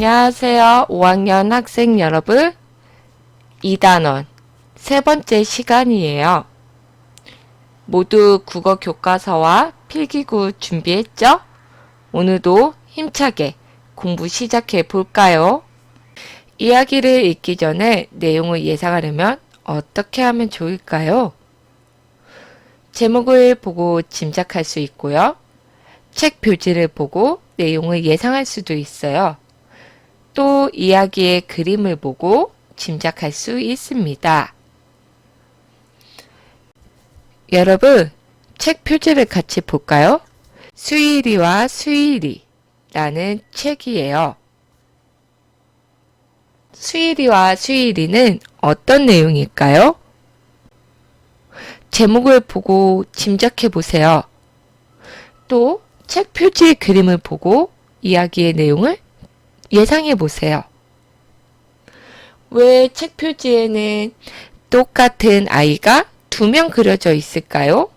안녕하세요. 5학년 학생 여러분. 2단원 세 번째 시간이에요. 모두 국어 교과서와 필기구 준비했죠? 오늘도 힘차게 공부 시작해 볼까요? 이야기를 읽기 전에 내용을 예상하려면 어떻게 하면 좋을까요? 제목을 보고 짐작할 수 있고요. 책 표지를 보고 내용을 예상할 수도 있어요. 또 이야기의 그림을 보고 짐작할 수 있습니다. 여러분, 책 표지를 같이 볼까요? 수일이와 수일이라는 책이에요. 수일이와 수일이는 어떤 내용일까요? 제목을 보고 짐작해 보세요. 또 책 표지의 그림을 보고 이야기의 내용을 예상해 보세요. 왜 책 표지에는 똑같은 아이가 2명 그려져 있을까요?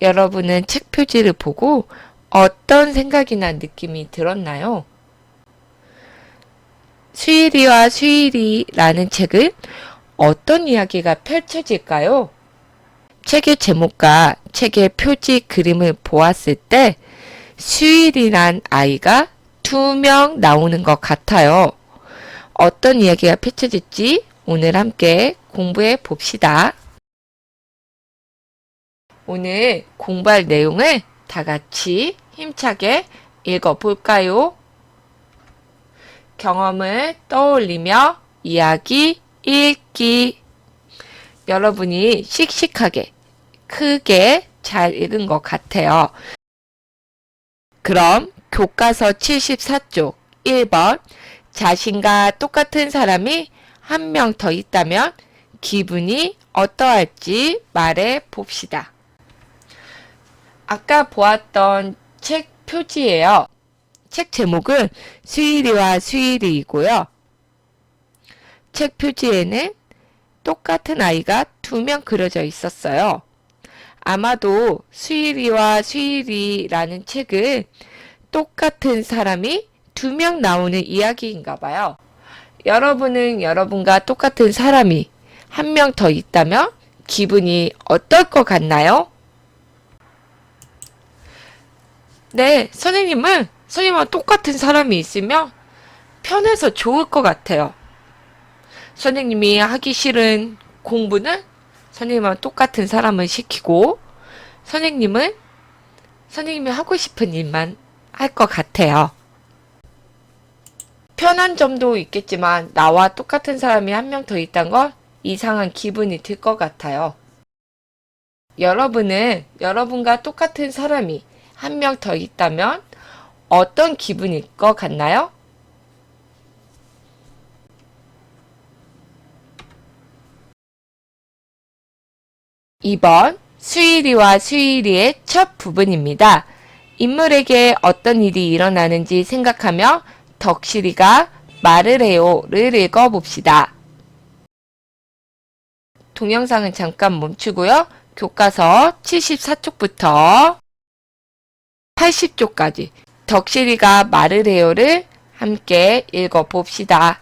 여러분은 책 표지를 보고 어떤 생각이나 느낌이 들었나요? 수일이와 수일이라는 책은 어떤 이야기가 펼쳐질까요? 책의 제목과 책의 표지 그림을 보았을 때 수일이란 아이가 2명 나오는 것 같아요. 어떤 이야기가 펼쳐질지 오늘 함께 공부해 봅시다. 오늘 공부할 내용을 다 같이 힘차게 읽어 볼까요? 경험을 떠올리며 이야기 읽기. 여러분이 씩씩하게 크게 잘 읽은 것 같아요. 그럼 교과서 74쪽 1번 자신과 똑같은 사람이 한 명 더 있다면 기분이 어떠할지 말해 봅시다. 아까 보았던 책 표지예요. 책 제목은 수일이와 수일이이고요. 책 표지에는 똑같은 아이가 2명 그려져 있었어요. 아마도 수일이와 수일이라는 책은 똑같은 사람이 2명 나오는 이야기인가 봐요. 여러분은 여러분과 똑같은 사람이 한 명 더 있다면 기분이 어떨 것 같나요? 네, 선생님과 똑같은 사람이 있으면 편해서 좋을 것 같아요. 선생님이 하기 싫은 공부는 선생님과 똑같은 사람을 시키고 선생님이 하고 싶은 일만 할 것 같아요. 편한 점도 있겠지만 나와 똑같은 사람이 한 명 더 있다는 건 이상한 기분이 들 것 같아요. 여러분은 여러분과 똑같은 사람이 한 명 더 있다면 어떤 기분일 것 같나요? (2번) 수일이와 수일이의 첫 부분입니다. 인물에게 어떤 일이 일어나는지 생각하며 덕실이가 말을 해요를 읽어봅시다. 동영상은 잠깐 멈추고요. 교과서 74쪽부터 80쪽까지 덕실이가 말을 해요를 함께 읽어봅시다.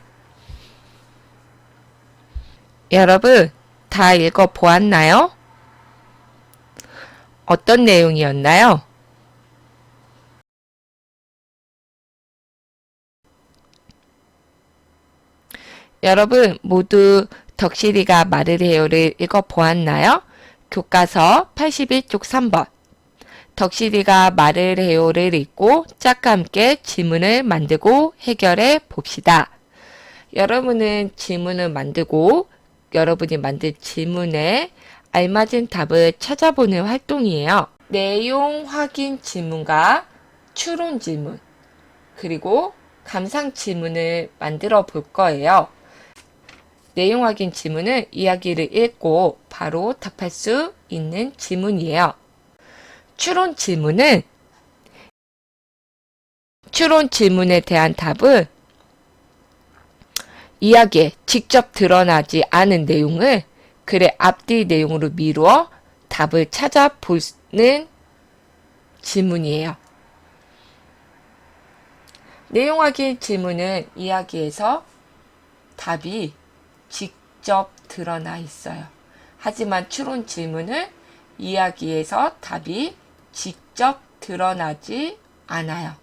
여러분, 다 읽어보았나요? 어떤 내용이었나요? 여러분 모두 덕실이가 말을 해요를 읽어보았나요? 교과서 81쪽 3번 덕실이가 말을 해요를 읽고 짝과 함께 질문을 만들고 해결해 봅시다. 여러분은 질문을 만들고 여러분이 만든 질문에 알맞은 답을 찾아보는 활동이에요. 내용 확인 질문과 추론 질문 그리고 감상 질문을 만들어 볼 거예요. 내용 확인 질문은 이야기를 읽고 바로 답할 수 있는 질문이에요. 추론 질문에 대한 답은 이야기에 직접 드러나지 않은 내용을 글의 앞뒤 내용으로 미루어 답을 찾아보는 질문이에요. 내용 확인 질문은 이야기에서 답이 직접 드러나 있어요. 하지만 추론 질문은 이야기에서 답이 직접 드러나지 않아요.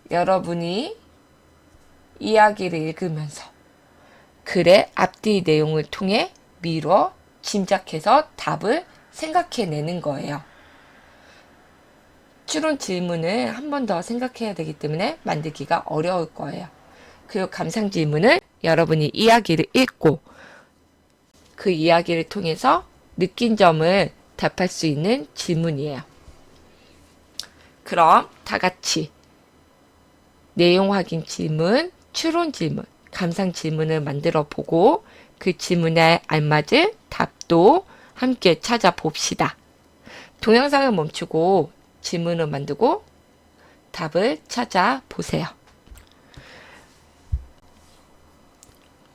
여러분이 이야기를 읽으면서 글의 앞뒤 내용을 통해 미루어 짐작해서 답을 생각해내는 거예요. 추론 질문을 한 번 더 생각해야 되기 때문에 만들기가 어려울 거예요. 그리고 감상 질문은 여러분이 이야기를 읽고 그 이야기를 통해서 느낀 점을 답할 수 있는 질문이에요. 그럼 다 같이 내용 확인 질문, 추론 질문, 감상 질문을 만들어 보고 그 질문에 알맞은 답도 함께 찾아봅시다. 동영상을 멈추고 질문을 만들고 답을 찾아보세요.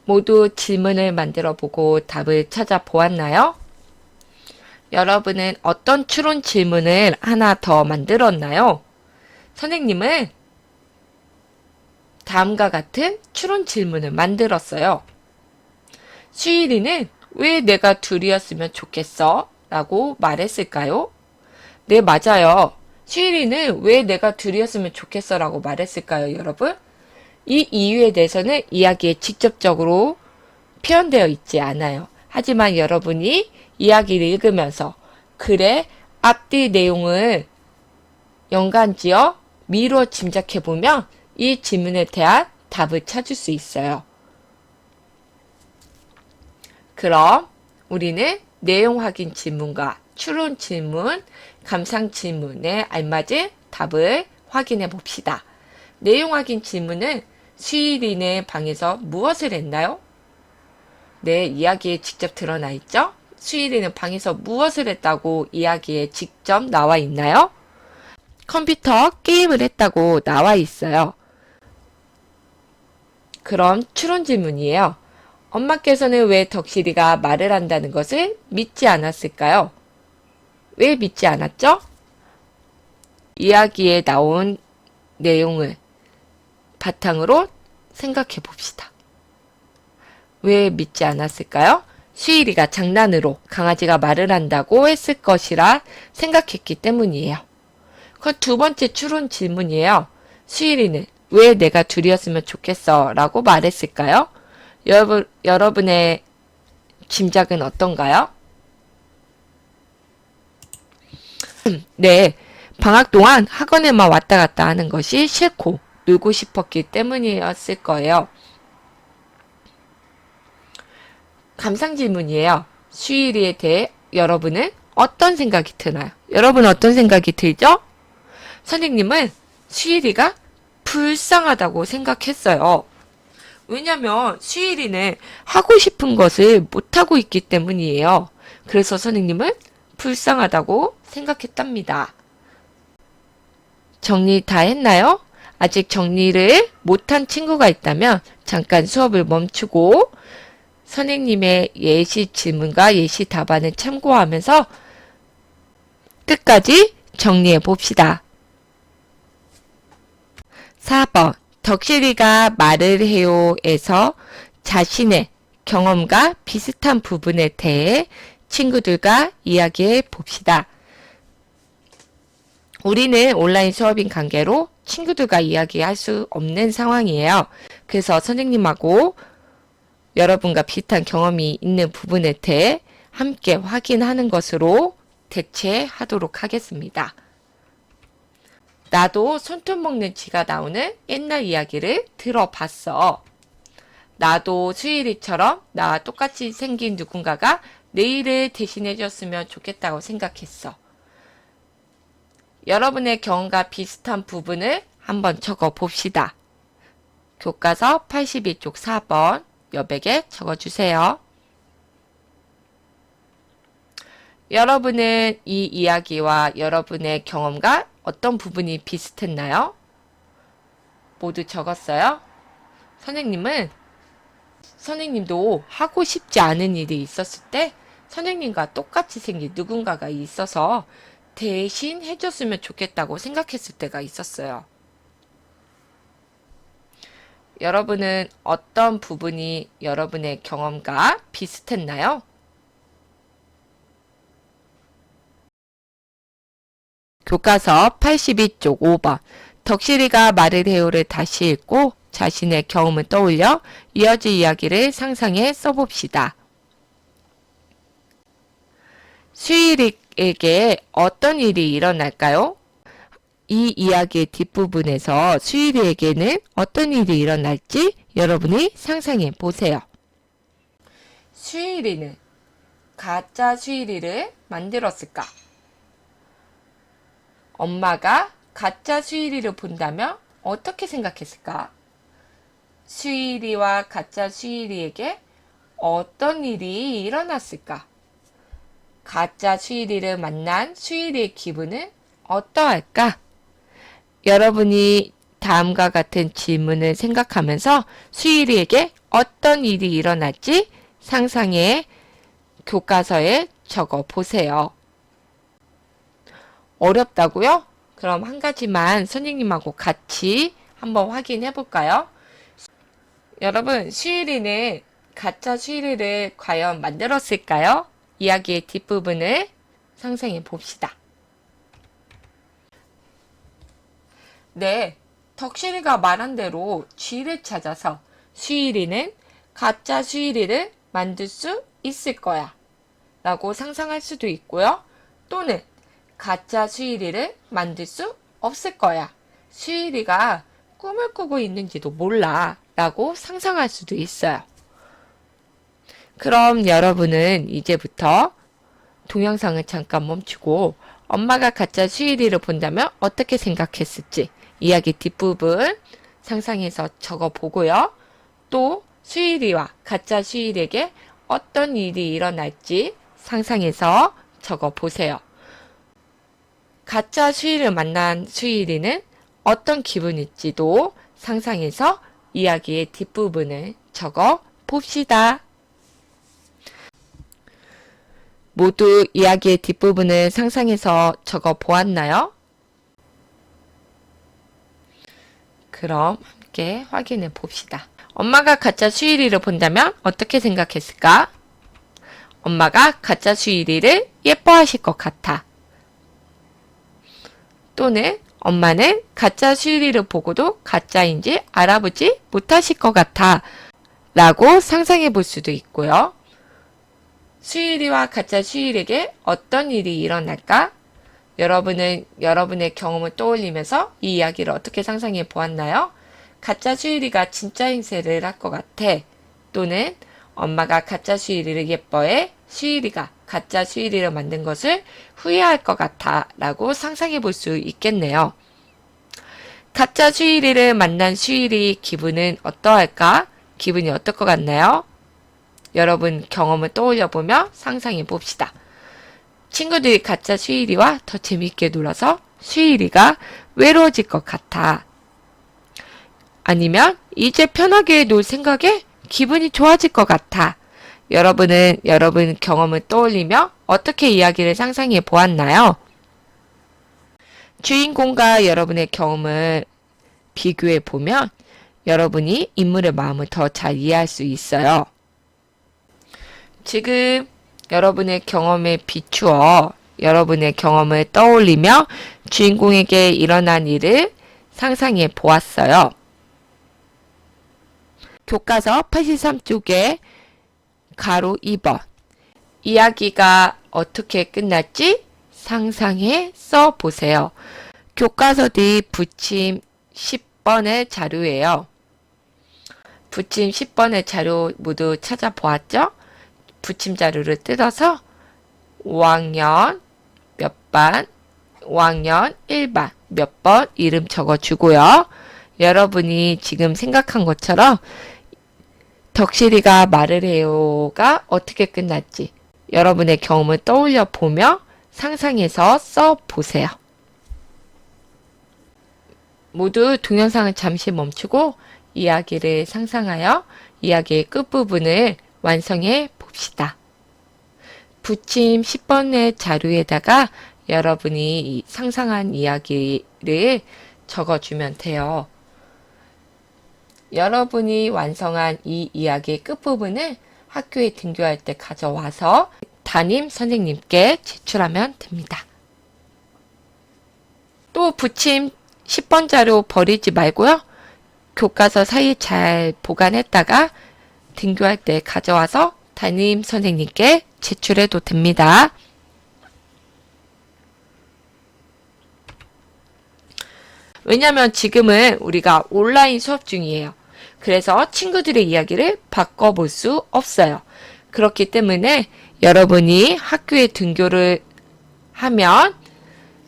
모두 질문을 만들어 보고 답을 찾아보았나요? 여러분은 어떤 추론 질문을 하나 더 만들었나요? 선생님은 다음과 같은 추론 질문을 만들었어요. 수일이는 왜 내가 둘이었으면 좋겠어? 라고 말했을까요? 네, 맞아요. 수일이는 왜 내가 둘이었으면 좋겠어? 라고 말했을까요, 여러분? 이 이유에 대해서는 이야기에 직접적으로 표현되어 있지 않아요. 하지만 여러분이 이야기를 읽으면서 글의 앞뒤 내용을 연관지어 미루어 짐작해보면 이 질문에 대한 답을 찾을 수 있어요. 그럼 우리는 내용 확인 질문과 추론 질문, 감상 질문에 알맞은 답을 확인해 봅시다. 내용 확인 질문은 수일이는 방에서 무엇을 했나요? 네, 이야기에 직접 드러나 있죠? 수일이는 방에서 무엇을 했다고 이야기에 직접 나와 있나요? 컴퓨터 게임을 했다고 나와 있어요. 그럼 추론 질문이에요. 엄마께서는 왜 덕실이가 말을 한다는 것을 믿지 않았을까요? 왜 믿지 않았죠? 이야기에 나온 내용을 바탕으로 생각해 봅시다. 왜 믿지 않았을까요? 수일이가 장난으로 강아지가 말을 한다고 했을 것이라 생각했기 때문이에요. 그 두 번째 추론 질문이에요. 수일이는 왜 내가 둘이었으면 좋겠어? 라고 말했을까요? 여러분의 짐작은 어떤가요? 네, 방학 동안 학원에만 왔다 갔다 하는 것이 싫고 놀고 싶었기 때문이었을 거예요. 감상 질문이에요. 수일이에 대해 여러분은 어떤 생각이 드나요? 여러분 어떤 생각이 들죠? 선생님은 수일이가 불쌍하다고 생각했어요. 왜냐면 수일이는 하고 싶은 것을 못하고 있기 때문이에요. 그래서 선생님은 불쌍하다고 생각했답니다. 정리 다 했나요? 아직 정리를 못한 친구가 있다면 잠깐 수업을 멈추고 선생님의 예시 질문과 예시 답안을 참고하면서 끝까지 정리해 봅시다. 4번 덕실이가 말을 해요에서 자신의 경험과 비슷한 부분에 대해 친구들과 이야기해 봅시다. 우리는 온라인 수업인 관계로 친구들과 이야기할 수 없는 상황이에요. 그래서 선생님하고 여러분과 비슷한 경험이 있는 부분에 대해 함께 확인하는 것으로 대체하도록 하겠습니다. 나도 손톱 먹는 쥐가 나오는 옛날 이야기를 들어봤어. 나도 수일이처럼 나와 똑같이 생긴 누군가가 내 일을 대신해줬으면 좋겠다고 생각했어. 여러분의 경험과 비슷한 부분을 한번 적어 봅시다. 교과서 82쪽 4번 여백에 적어주세요. 여러분은 이 이야기와 여러분의 경험과 어떤 부분이 비슷했나요? 모두 적었어요? 선생님도 하고 싶지 않은 일이 있었을 때 선생님과 똑같이 생긴 누군가가 있어서 대신 해줬으면 좋겠다고 생각했을 때가 있었어요. 여러분은 어떤 부분이 여러분의 경험과 비슷했나요? 교과서 82쪽 5번. 덕실이가 말을 해요를 다시 읽고 자신의 경험을 떠올려 이어질 이야기를 상상해 써봅시다. 수일이에게 어떤 일이 일어날까요? 이 이야기의 뒷부분에서 수일이에게는 어떤 일이 일어날지 여러분이 상상해 보세요. 수일이는 가짜 수일이를 만들었을까? 엄마가 가짜 수일이를 본다면 어떻게 생각했을까? 수일이와 가짜 수일이에게 어떤 일이 일어났을까? 가짜 수일이를 만난 수일이의 기분은 어떠할까? 여러분이 다음과 같은 질문을 생각하면서 수일이에게 어떤 일이 일어날지 상상해 교과서에 적어 보세요. 어렵다고요? 그럼 한 가지만 선생님하고 같이 한번 확인해 볼까요? 여러분, 수일이는 가짜 수일이를 과연 만들었을까요? 이야기의 뒷부분을 상상해 봅시다. 네, 덕실이가 말한 대로 쥐를 찾아서 수일이는 가짜 수일이를 만들 수 있을 거야 라고 상상할 수도 있고요. 또는 가짜 수일이를 만들 수 없을 거야. 수일이가 꿈을 꾸고 있는지도 몰라 라고 상상할 수도 있어요. 그럼 여러분은 이제부터 동영상을 잠깐 멈추고 엄마가 가짜 수일이를 본다면 어떻게 생각했을지 이야기 뒷부분 상상해서 적어보고요. 또 수일이와 가짜 수일에게 어떤 일이 일어날지 상상해서 적어보세요. 가짜 수일을 만난 수일이는 어떤 기분일지도 상상해서 이야기의 뒷부분을 적어 봅시다. 모두 이야기의 뒷부분을 상상해서 적어 보았나요? 그럼 함께 확인해 봅시다. 엄마가 가짜 수일이를 본다면 어떻게 생각했을까? 엄마가 가짜 수일이를 예뻐하실 것 같아. 또는 엄마는 가짜 수일이를 보고도 가짜인지 알아보지 못하실 것 같아 라고 상상해 볼 수도 있고요. 수일이와 가짜 수일에게 어떤 일이 일어날까? 여러분은 여러분의 경험을 떠올리면서 이 이야기를 어떻게 상상해 보았나요? 가짜 수일이가 진짜 행세를 할 것 같아. 또는 엄마가 가짜 수일이를 예뻐해 수일이가 가짜 수일이를 만든 것을 후회할 것 같아 라고 상상해 볼 수 있겠네요. 가짜 수일이를 만난 수일이 기분은 어떠할까? 기분이 어떨 것 같나요? 여러분 경험을 떠올려 보며 상상해 봅시다. 친구들이 가짜 수일이와 더 재밌게 놀아서 수일이가 외로워질 것 같아. 아니면 이제 편하게 놀 생각에 기분이 좋아질 것 같아. 여러분은 여러분 경험을 떠올리며 어떻게 이야기를 상상해 보았나요? 주인공과 여러분의 경험을 비교해 보면 여러분이 인물의 마음을 더 잘 이해할 수 있어요. 지금 여러분의 경험에 비추어 여러분의 경험을 떠올리며 주인공에게 일어난 일을 상상해 보았어요. 교과서 83쪽에 가로 2번 이야기가 어떻게 끝날지 상상해 써 보세요. 교과서 뒤 부침 10번의 자료예요. 부침 10번의 자료 모두 찾아보았죠? 부침 자료를 뜯어서 5학년 몇 반, 5학년 1반 몇 번 이름 적어주고요. 여러분이 지금 생각한 것처럼 덕실이가 말을 해요가 어떻게 끝났지 여러분의 경험을 떠올려 보며 상상해서 써 보세요. 모두 동영상을 잠시 멈추고 이야기를 상상하여 이야기의 끝부분을 완성해 봅시다. 부침 10번의 자료에다가 여러분이 상상한 이야기를 적어주면 돼요. 여러분이 완성한 이 이야기의 끝부분을 학교에 등교할 때 가져와서 담임 선생님께 제출하면 됩니다. 또 붙임 10번 자료 버리지 말고요. 교과서 사이에 잘 보관했다가 등교할 때 가져와서 담임 선생님께 제출해도 됩니다. 왜냐하면 지금은 우리가 온라인 수업 중이에요. 그래서 친구들의 이야기를 바꿔볼 수 없어요. 그렇기 때문에 여러분이 학교에 등교를 하면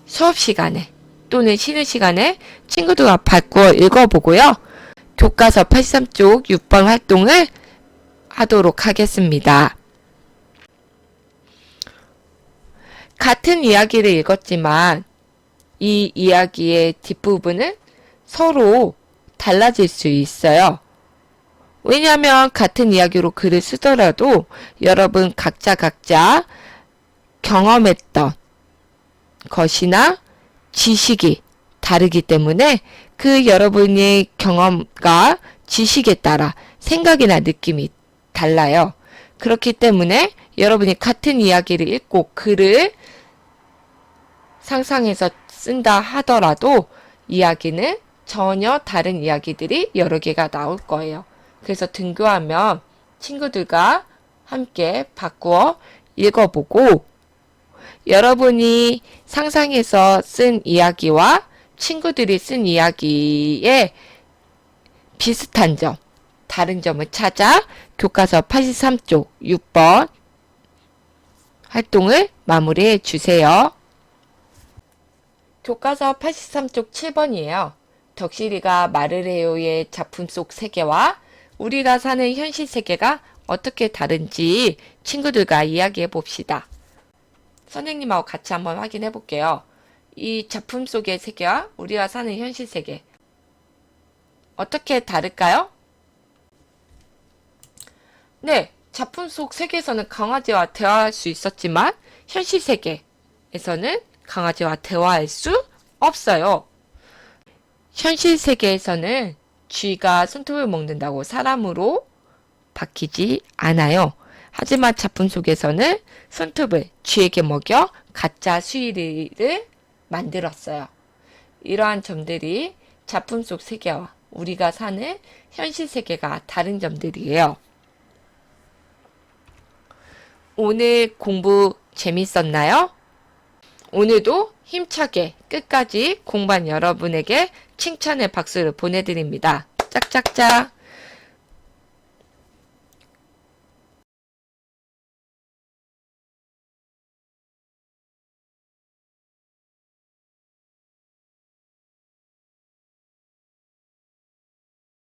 수업 시간에 또는 쉬는 시간에 친구들과 바꾸어 읽어보고요. 교과서 83쪽 6번 활동을 하도록 하겠습니다. 같은 이야기를 읽었지만 이 이야기의 뒷부분은 서로 달라질 수 있어요. 왜냐하면 같은 이야기로 글을 쓰더라도 여러분 각자 경험했던 것이나 지식이 다르기 때문에 그 여러분의 경험과 지식에 따라 생각이나 느낌이 달라요. 그렇기 때문에 여러분이 같은 이야기를 읽고 글을 상상해서 쓴다 하더라도 이야기는 전혀 다른 이야기들이 여러 개가 나올 거예요. 그래서 등교하면 친구들과 함께 바꾸어 읽어보고 여러분이 상상해서 쓴 이야기와 친구들이 쓴 이야기에 비슷한 점, 다른 점을 찾아 교과서 83쪽 6번 활동을 마무리해 주세요. 교과서 83쪽 7번이에요. 덕실이가 말을 해요의 작품 속 세계와 우리가 사는 현실 세계가 어떻게 다른지 친구들과 이야기해 봅시다. 선생님하고 같이 한번 확인해 볼게요. 이 작품 속의 세계와 우리가 사는 현실 세계 어떻게 다를까요? 네, 작품 속 세계에서는 강아지와 대화할 수 있었지만 현실 세계에서는 강아지와 대화할 수 없어요. 현실 세계에서는 쥐가 손톱을 먹는다고 사람으로 바뀌지 않아요. 하지만 작품 속에서는 손톱을 쥐에게 먹여 가짜 수위를 만들었어요. 이러한 점들이 작품 속 세계와 우리가 사는 현실 세계가 다른 점들이에요. 오늘 공부 재밌었나요? 오늘도 힘차게 끝까지 공부한 여러분에게 칭찬의 박수를 보내드립니다. 짝짝짝.